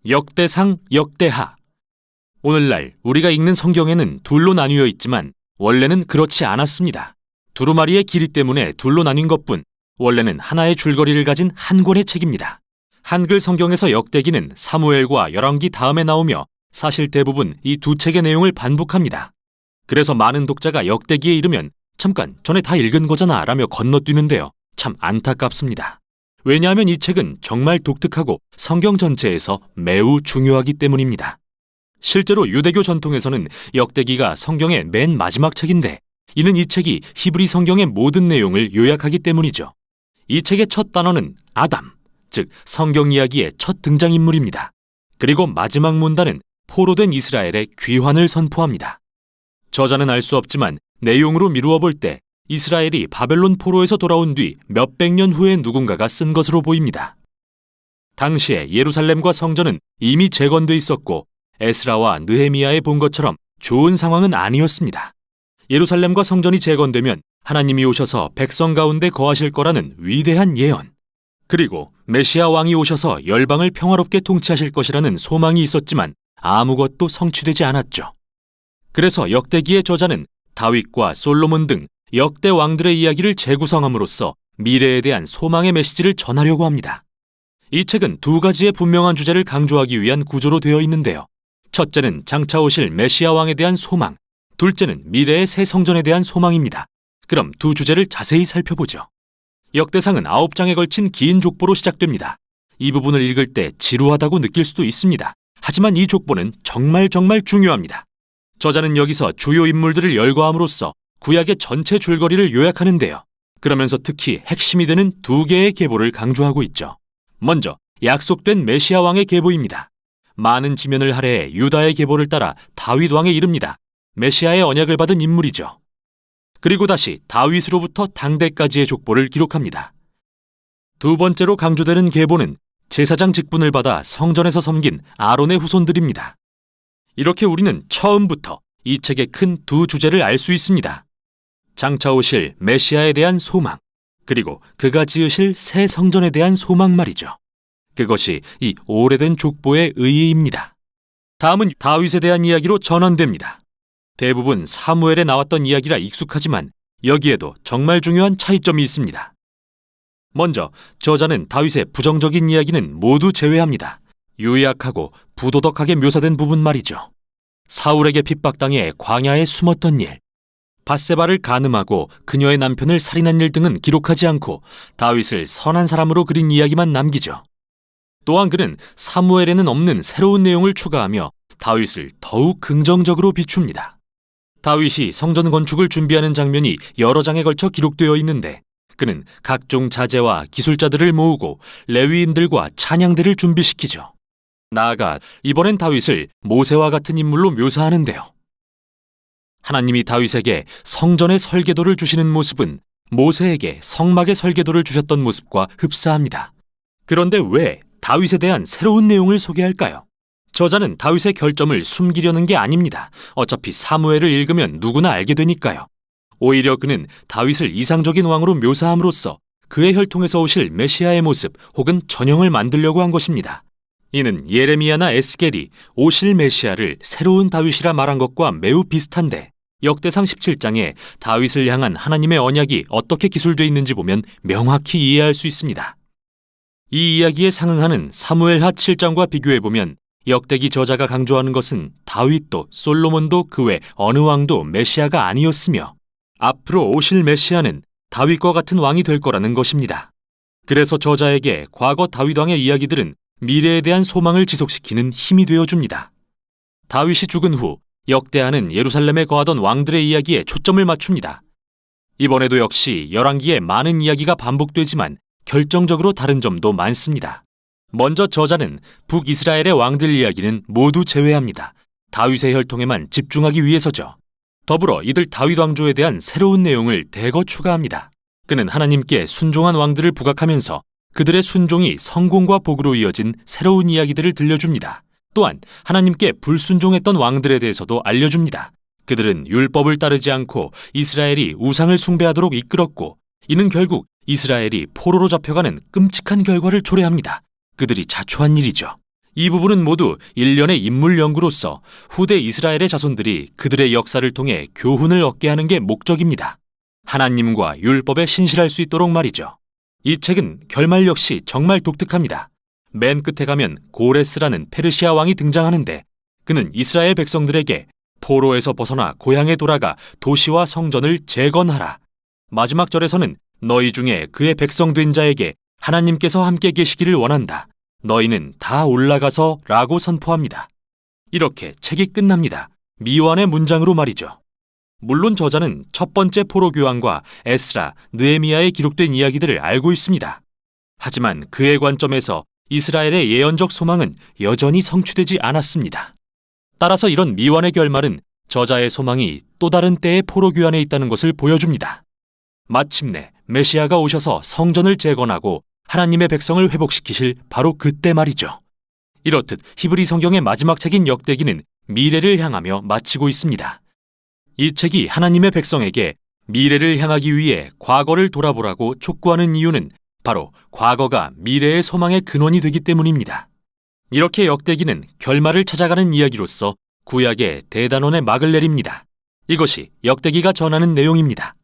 역대상, 역대하. 오늘날 우리가 읽는 성경에는 둘로 나뉘어 있지만 원래는 그렇지 않았습니다. 두루마리의 길이 때문에 둘로 나뉜 것뿐 원래는 하나의 줄거리를 가진 한 권의 책입니다. 한글 성경에서 역대기는 사무엘과 열왕기 다음에 나오며 사실 대부분 이 두 책의 내용을 반복합니다. 그래서 많은 독자가 역대기에 이르면 잠깐 전에 다 읽은 거잖아 라며 건너뛰는데요. 참 안타깝습니다. 왜냐하면 이 책은 정말 독특하고 성경 전체에서 매우 중요하기 때문입니다. 실제로 유대교 전통에서는 역대기가 성경의 맨 마지막 책인데 이는 이 책이 히브리 성경의 모든 내용을 요약하기 때문이죠. 이 책의 첫 단어는 아담, 즉 성경 이야기의 첫 등장인물입니다. 그리고 마지막 문단은 포로된 이스라엘의 귀환을 선포합니다. 저자는 알 수 없지만 내용으로 미루어 볼 때 이스라엘이 바벨론 포로에서 돌아온 뒤 몇백 년 후에 누군가가 쓴 것으로 보입니다. 당시에 예루살렘과 성전은 이미 재건돼 있었고 에스라와 느헤미야에 본 것처럼 좋은 상황은 아니었습니다. 예루살렘과 성전이 재건되면 하나님이 오셔서 백성 가운데 거하실 거라는 위대한 예언, 그리고 메시아 왕이 오셔서 열방을 평화롭게 통치하실 것이라는 소망이 있었지만 아무것도 성취되지 않았죠. 그래서 역대기의 저자는 다윗과 솔로몬 등 역대 왕들의 이야기를 재구성함으로써 미래에 대한 소망의 메시지를 전하려고 합니다. 이 책은 두 가지의 분명한 주제를 강조하기 위한 구조로 되어 있는데요. 첫째는 장차 오실 메시아 왕에 대한 소망, 둘째는 미래의 새 성전에 대한 소망입니다. 그럼 두 주제를 자세히 살펴보죠. 역대상은 9장에 걸친 긴 족보로 시작됩니다. 이 부분을 읽을 때 지루하다고 느낄 수도 있습니다. 하지만 이 족보는 정말 중요합니다. 저자는 여기서 주요 인물들을 열거함으로써 구약의 전체 줄거리를 요약하는데요. 그러면서 특히 핵심이 되는 두 개의 계보를 강조하고 있죠. 먼저 약속된 메시아 왕의 계보입니다. 많은 지면을 할애해 유다의 계보를 따라 다윗 왕에 이릅니다. 메시아의 언약을 받은 인물이죠. 그리고 다시 다윗으로부터 당대까지의 족보를 기록합니다. 두 번째로 강조되는 계보는 제사장 직분을 받아 성전에서 섬긴 아론의 후손들입니다. 이렇게 우리는 처음부터 이 책의 큰 두 주제를 알 수 있습니다. 장차 오실 메시아에 대한 소망, 그리고 그가 지으실 새 성전에 대한 소망 말이죠. 그것이 이 오래된 족보의 의의입니다. 다음은 다윗에 대한 이야기로 전환됩니다. 대부분 사무엘에 나왔던 이야기라 익숙하지만 여기에도 정말 중요한 차이점이 있습니다. 먼저 저자는 다윗의 부정적인 이야기는 모두 제외합니다. 유약하고 부도덕하게 묘사된 부분 말이죠. 사울에게 핍박당해 광야에 숨었던 일, 밧세바를 간음하고 그녀의 남편을 살인한 일 등은 기록하지 않고 다윗을 선한 사람으로 그린 이야기만 남기죠. 또한 그는 사무엘에는 없는 새로운 내용을 추가하며 다윗을 더욱 긍정적으로 비춥니다. 다윗이 성전 건축을 준비하는 장면이 여러 장에 걸쳐 기록되어 있는데 그는 각종 자재와 기술자들을 모으고 레위인들과 찬양대를 준비시키죠. 나아가 이번엔 다윗을 모세와 같은 인물로 묘사하는데요. 하나님이 다윗에게 성전의 설계도를 주시는 모습은 모세에게 성막의 설계도를 주셨던 모습과 흡사합니다. 그런데 왜 다윗에 대한 새로운 내용을 소개할까요? 저자는 다윗의 결점을 숨기려는 게 아닙니다. 어차피 사무엘을 읽으면 누구나 알게 되니까요. 오히려 그는 다윗을 이상적인 왕으로 묘사함으로써 그의 혈통에서 오실 메시아의 모습 혹은 전형을 만들려고 한 것입니다. 이는 예레미야나 에스겔이 오실 메시아를 새로운 다윗이라 말한 것과 매우 비슷한데 역대상 17장에 다윗을 향한 하나님의 언약이 어떻게 기술되어 있는지 보면 명확히 이해할 수 있습니다. 이 이야기에 상응하는 사무엘하 7장과 비교해보면 역대기 저자가 강조하는 것은 다윗도 솔로몬도 그 외 어느 왕도 메시아가 아니었으며 앞으로 오실 메시아는 다윗과 같은 왕이 될 거라는 것입니다. 그래서 저자에게 과거 다윗 왕의 이야기들은 미래에 대한 소망을 지속시키는 힘이 되어줍니다. 다윗이 죽은 후 역대하는 예루살렘에 거하던 왕들의 이야기에 초점을 맞춥니다. 이번에도 역시 열왕기에 많은 이야기가 반복되지만 결정적으로 다른 점도 많습니다. 먼저 저자는 북이스라엘의 왕들 이야기는 모두 제외합니다. 다윗의 혈통에만 집중하기 위해서죠. 더불어 이들 다윗 왕조에 대한 새로운 내용을 대거 추가합니다. 그는 하나님께 순종한 왕들을 부각하면서 그들의 순종이 성공과 복으로 이어진 새로운 이야기들을 들려줍니다. 또한 하나님께 불순종했던 왕들에 대해서도 알려줍니다. 그들은 율법을 따르지 않고 이스라엘이 우상을 숭배하도록 이끌었고 이는 결국 이스라엘이 포로로 잡혀가는 끔찍한 결과를 초래합니다. 그들이 자초한 일이죠. 이 부분은 모두 일련의 인물 연구로서 후대 이스라엘의 자손들이 그들의 역사를 통해 교훈을 얻게 하는 게 목적입니다. 하나님과 율법에 신실할 수 있도록 말이죠. 이 책은 결말 역시 정말 독특합니다. 맨 끝에 가면 고레스라는 페르시아 왕이 등장하는데 그는 이스라엘 백성들에게 포로에서 벗어나 고향에 돌아가 도시와 성전을 재건하라. 마지막 절에서는 너희 중에 그의 백성 된 자에게 하나님께서 함께 계시기를 원한다. 너희는 다 올라가서 라고 선포합니다. 이렇게 책이 끝납니다. 미완의 문장으로 말이죠. 물론 저자는 첫 번째 포로 교환과 에스라, 느헤미야에 기록된 이야기들을 알고 있습니다. 하지만 그의 관점에서 이스라엘의 예언적 소망은 여전히 성취되지 않았습니다. 따라서 이런 미완의 결말은 저자의 소망이 또 다른 때의 포로 교환에 있다는 것을 보여줍니다. 마침내 메시아가 오셔서 성전을 재건하고 하나님의 백성을 회복시키실 바로 그때 말이죠. 이렇듯 히브리 성경의 마지막 책인 역대기는 미래를 향하며 마치고 있습니다. 이 책이 하나님의 백성에게 미래를 향하기 위해 과거를 돌아보라고 촉구하는 이유는 바로 과거가 미래의 소망의 근원이 되기 때문입니다. 이렇게 역대기는 결말을 찾아가는 이야기로서 구약의 대단원의 막을 내립니다. 이것이 역대기가 전하는 내용입니다.